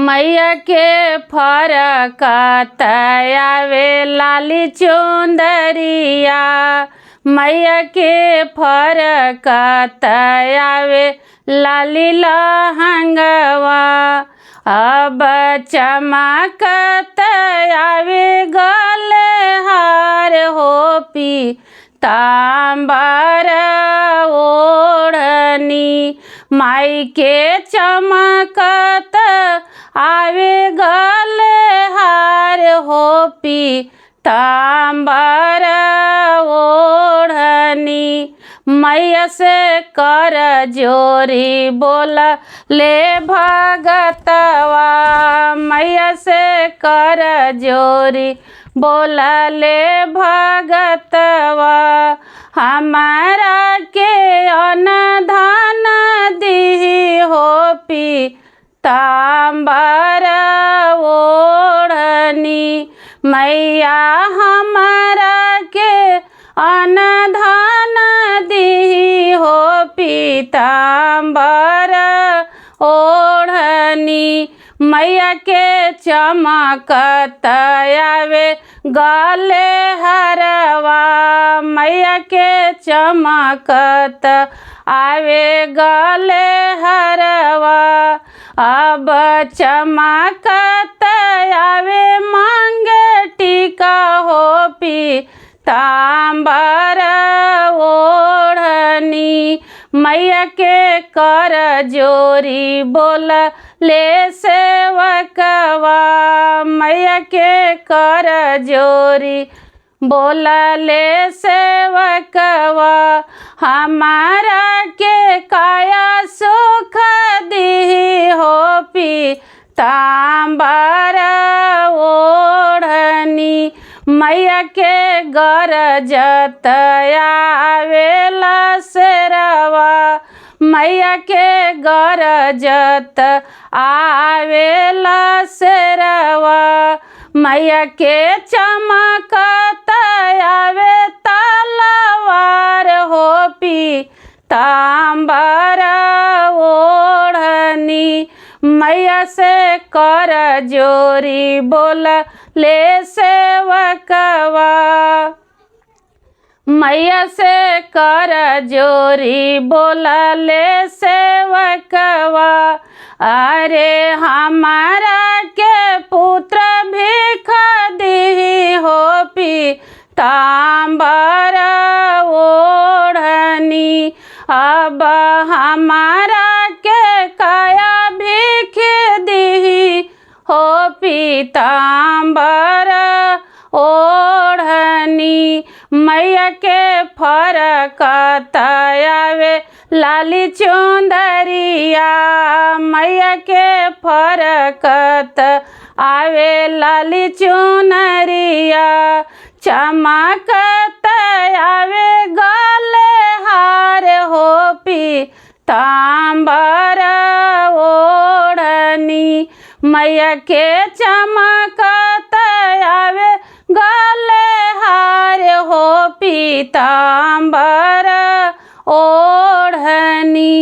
मैया के फरकत आवे लाली चुंदरिया। मैया के फरकत आवे लाली लहंगवा। अब चमकत आवे गले हार हो पीतांबर ओढ़नी। माई के चमकत आवे गले हार हो पीतांबर ओढ़नी। मैया से कर जोरी बोल ले भगतवा। मैया से कर जोरी बोल ले भगतवा। हमारा के अनधन दी हो पीतांबर ओढ़नी। मैया हमारा के अनधन दी हो पीतांबर ओढ़नी। मैया के चमकत आवे गले हरवा। मैया के चमकत आवे गले हरवा। अब चमकत आवे मांगे टीका हो पीतांबर ओढ़नी। मैया के कर जोरी बोल ले सेवकवा। मैया के कर जोरी बोल ले सेवकवा। हमारा के काया सुख दी हो पीतांबर ओढ़नी। मैया के गरजत आवेला शेरवा। मैया के गरजत आवेला शेरवा। मैया के चमकत आवे तलवार हो पीतांबर ओढ़नी। मैया से कर जोरी बोल ले सेवकवा। मैया से कर जोरी बोल ले सेवकवा। अरे हमारा के पुत्र भिख दी हो पीतांबर ओढ़नी। अब हमारा के काया भिख दी हो पीतांबर ओढ़नी। मैया के फरकत आवे लाली चुंदरिया। मैया के फरकत आवे लाली चुनरिया। चमकत आवे गले हार हो पीतांबर ओढ़नी। मैया के चमकत आवे गले हार हो पीतांबर ओढ़नी।